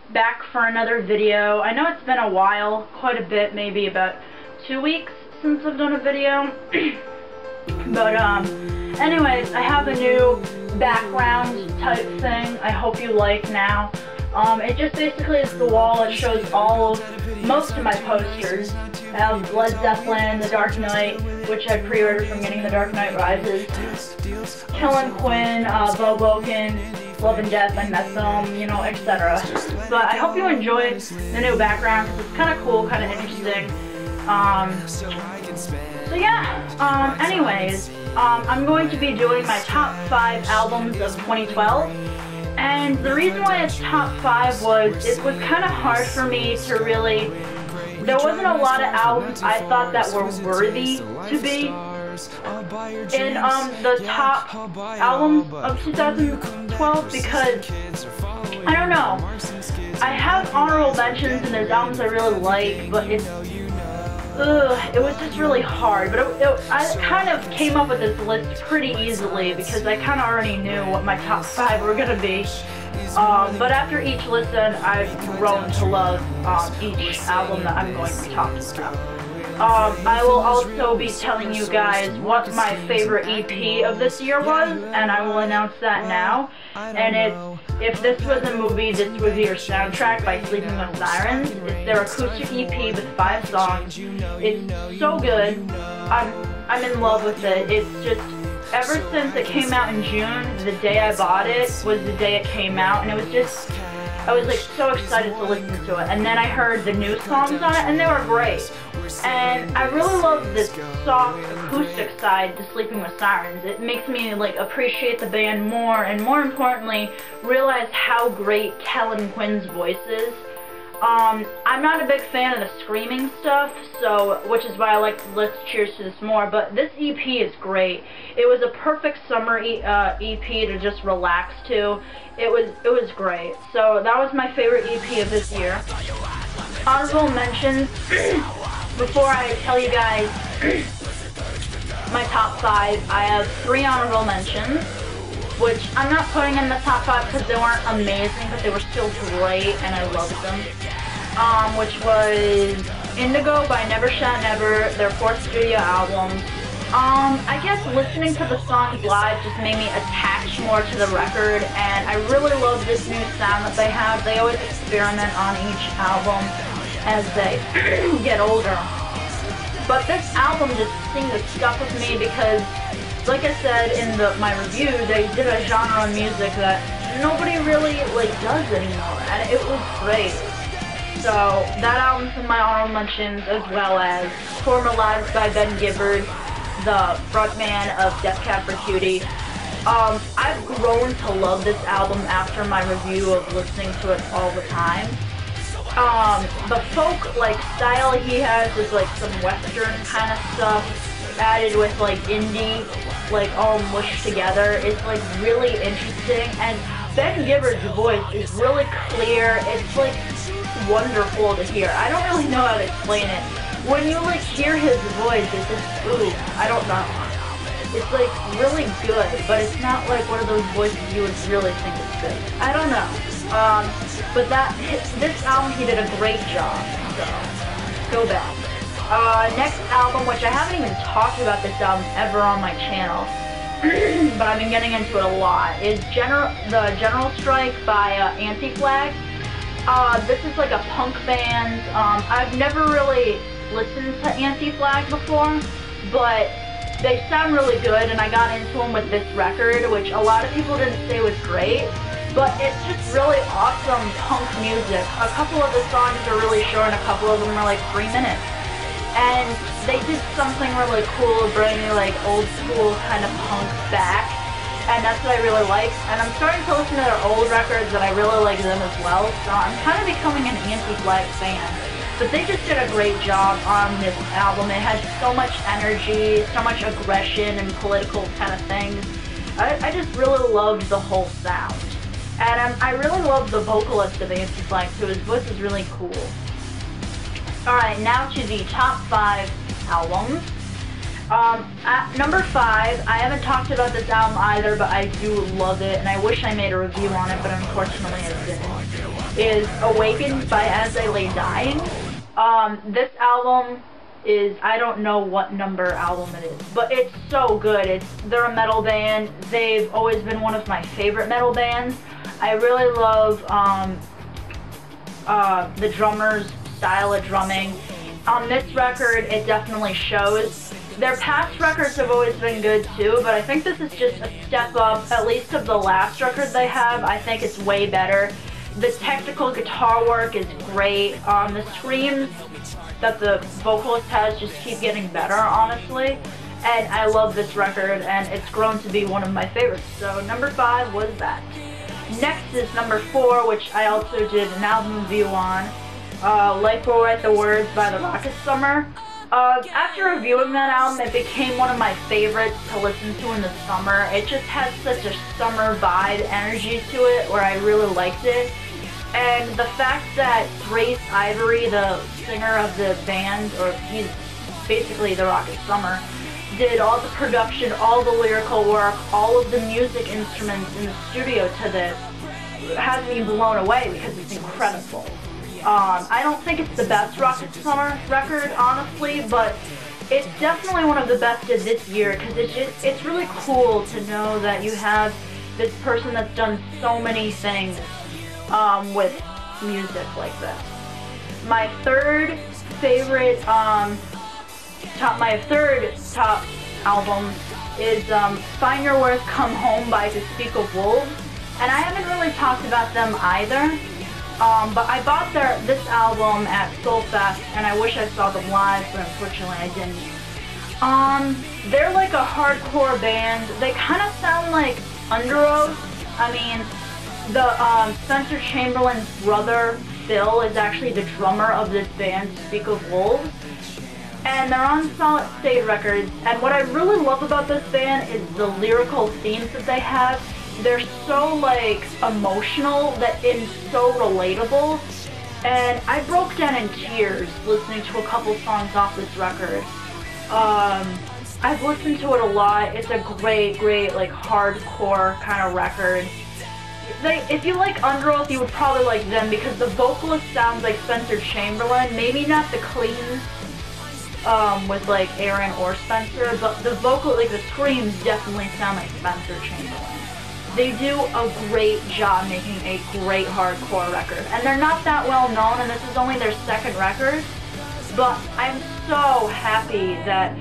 Back for another video. I know it's been a while, quite a bit, maybe about 2 weeks since I've done a video. But anyways, I have a new background type thing I hope you like now. It just basically is the wall. It shows most of my posters. I have Led Zeppelin, The Dark Knight, which I pre-ordered from getting The Dark Knight Rises, Kellen Quinn, Bo Boken, Love and Death, and that film, you know, etc. But I hope you enjoyed the new background because it's kind of cool, kind of interesting. So yeah, anyways, I'm going to be doing my top 5 albums of 2012. And the reason why it's top 5 was, it was kind of hard for me to really, there wasn't a lot of albums I thought that were worthy to be in the top albums of 2012 because, I don't know, I have honorable mentions and there's albums I really like, but it was just really hard. But I kind of came up with this list pretty easily because I kind of already knew what my top 5 were going to be. But after each listen, I've grown to love each album that I'm going to talk about. I will also be telling you guys what my favorite EP of this year was, and I will announce that now. And if this was a movie, this would be your soundtrack by Sleeping with Sirens. It's their acoustic EP with 5 songs. It's so good. I'm in love with it. It's just, ever since it came out in June, the day I bought it was the day it came out, and it was just, I was like so excited to listen to it. And then I heard the new songs on it, and they were great. And I really love this soft acoustic side to Sleeping with Sirens. It makes me like appreciate the band more, and more importantly, realize how great Kellen Quinn's voice is. I'm not a big fan of the screaming stuff, which is why I like Let's Cheers to This More, but this EP is great. It was a perfect summer EP to just relax to. It was great. So that was my favorite EP of this year. Honorable mentions. Before I tell you guys my top 5, I have 3 honorable mentions, which I'm not putting in the top 5 because they weren't amazing, but they were still great and I loved them. Which was Indigo by Never Shout Never, their 4th studio album. I guess listening to the songs live just made me attach more to the record, and I really love this new sound that they have. They always experiment on each album as they get older. But this album just seemed to stuck with me because, like I said in my review, they did a genre of music that nobody really does anymore, and it was great. So that album's in my honorable mentions, as well as Former Lives by Ben Gibbard, the frontman of Death Cab for Cutie. I've grown to love this album after my review of listening to it all the time. The folk style he has is some western kind of stuff added with indie, all mushed together. It's really interesting, and Ben Gibbard's voice is really clear. It's wonderful to hear. I don't really know how to explain it. When you hear his voice, it's just, ooh, I don't know. It's really good, but it's not one of those voices you would really think is good. I don't know. But this album, he did a great job, so go back. Next album, which I haven't even talked about this album ever on my channel, but I've been getting into it a lot, is the General Strike by Anti-Flag. This is a punk band. I've never really listened to Anti-Flag before, but they sound really good, and I got into them with this record, which a lot of people didn't say was great, but it's just really awesome punk music. A couple of the songs are really short, and a couple of them are 3 minutes. And they did something really cool, bringing old school kind of punk back, and that's what I really like. And I'm starting to listen to their old records, and I really like them as well, so I'm kind of becoming an Anti-Flag fan. But they just did a great job on this album. It has so much energy, so much aggression and political kind of things. I just really loved the whole sound. And I really love the vocalist of Anti-Flag too. His voice is really cool. Alright, now to the top 5 albums. At number 5, I haven't talked about this album either, but I do love it, and I wish I made a review on it, but unfortunately I didn't. is Awakened by As I Lay Dying. This album is, I don't know what number album it is, but it's so good. They're a metal band. They've always been one of my favorite metal bands. I really love the drummer's style of drumming. On this record, it definitely shows. Their past records have always been good too, but I think this is just a step up, at least of the last record they have. I think it's way better. The technical guitar work is great. The screams that the vocalist has just keep getting better, honestly. And I love this record, and it's grown to be one of my favorites. So number 5 was that. Next is number 4, which I also did an album review on. Life Will Write the Words by the Rocket Summer. After reviewing that album, it became one of my favorites to listen to in the summer. It just has such a summer vibe energy to it where I really liked it. And the fact that Grace Ivory, the singer of the band, or he's basically the Rocket Summer, did all the production, all the lyrical work, all of the music instruments in the studio to this, has me blown away because it's incredible. I don't think it's the best Rocket Summer record, honestly, but it's definitely one of the best of this year because it's really cool to know that you have this person that's done so many things with music like this. My third top album is Find Your Worth, Come Home by To Speak of Wolves, and I haven't really talked about them either. But I bought this album at Soulfest, and I wish I saw them live, but unfortunately I didn't. They're like a hardcore band. They kind of sound like Underoath. I mean, the Spencer Chamberlain's brother, Phil, is actually the drummer of this band, Speak of Wolves. And they're on Solid State Records. And what I really love about this band is the lyrical themes that they have. They're so, like, emotional and so relatable. And I broke down in tears listening to a couple songs off this record. I've listened to it a lot. It's a great, like, hardcore kind of record. If you like Underoath, you would probably like them because the vocalist sounds like Spencer Chamberlain. Maybe not the cleans with, like, Aaron or Spencer, but the vocal, like, the screams definitely sound like Spencer Chamberlain. They do a great job making a great hardcore record. And they're not that well known, and this is only their second record. But I'm so happy that,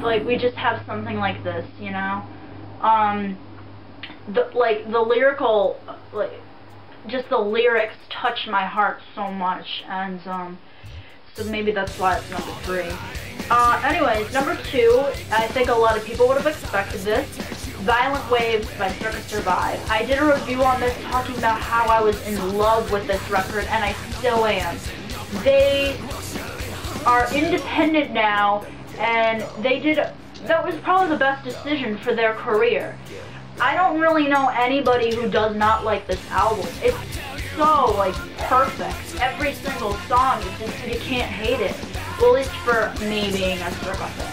like, we just have something like this, you know? The lyrical, like, just the lyrics touch my heart so much. And, so maybe that's why it's number 3. Anyways, number 2, I think a lot of people would have expected this. Violent Waves by Circa Survive. I did a review on this talking about how I was in love with this record, and I still am. They are independent now, and that was probably the best decision for their career. I don't really know anybody who does not like this album. It's so, like, perfect. Every single song, it's just, you can't hate it. Well, at least for me being a Circa fan.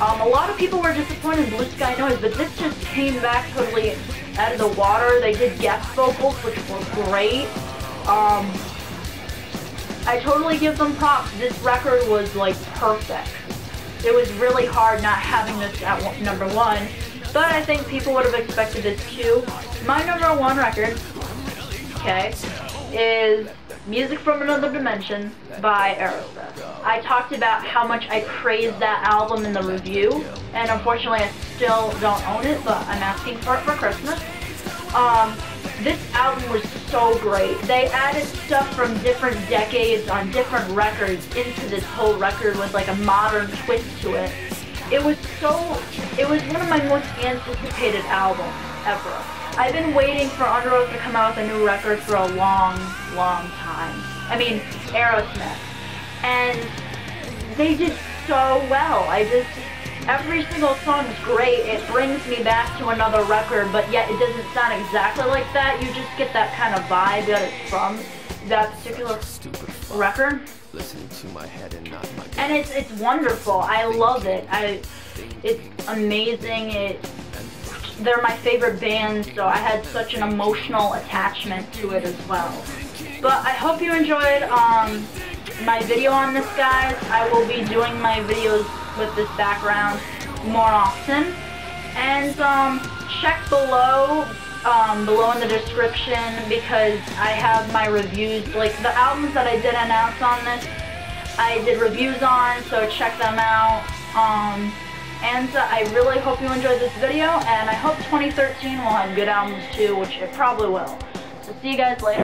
A lot of people were disappointed in Blue Sky Noise, but this just came back totally out of the water. They did guest vocals, which were great. I totally give them props. This record was, like, perfect. It was really hard not having this at number 1, but I think people would have expected this too. My number 1 record, okay, is Music from Another Dimension by Aerosmith. I talked about how much I praised that album in the review, and unfortunately I still don't own it, but I'm asking for it for Christmas. This album was so great. They added stuff from different decades on different records into this whole record with, like, a modern twist to it. It was one of my most anticipated albums ever. I've been waiting for Underoath to come out with a new record for a long time. I mean, Aerosmith. And they did so well. Every single song is great. It brings me back to another record, but yet it doesn't sound exactly like that. You just get that kind of vibe that it's from that particular record. And it's wonderful. I love it. It's amazing. They're my favorite band, so I had such an emotional attachment to it as well. But I hope you enjoyed my video on this, guys. I will be doing my videos with this background more often. And check below in the description, because I have my reviews, like the albums that I did announce on this, I did reviews on, so check them out. And I really hope you enjoyed this video, and I hope 2013 will have good albums too, which it probably will. So see you guys later.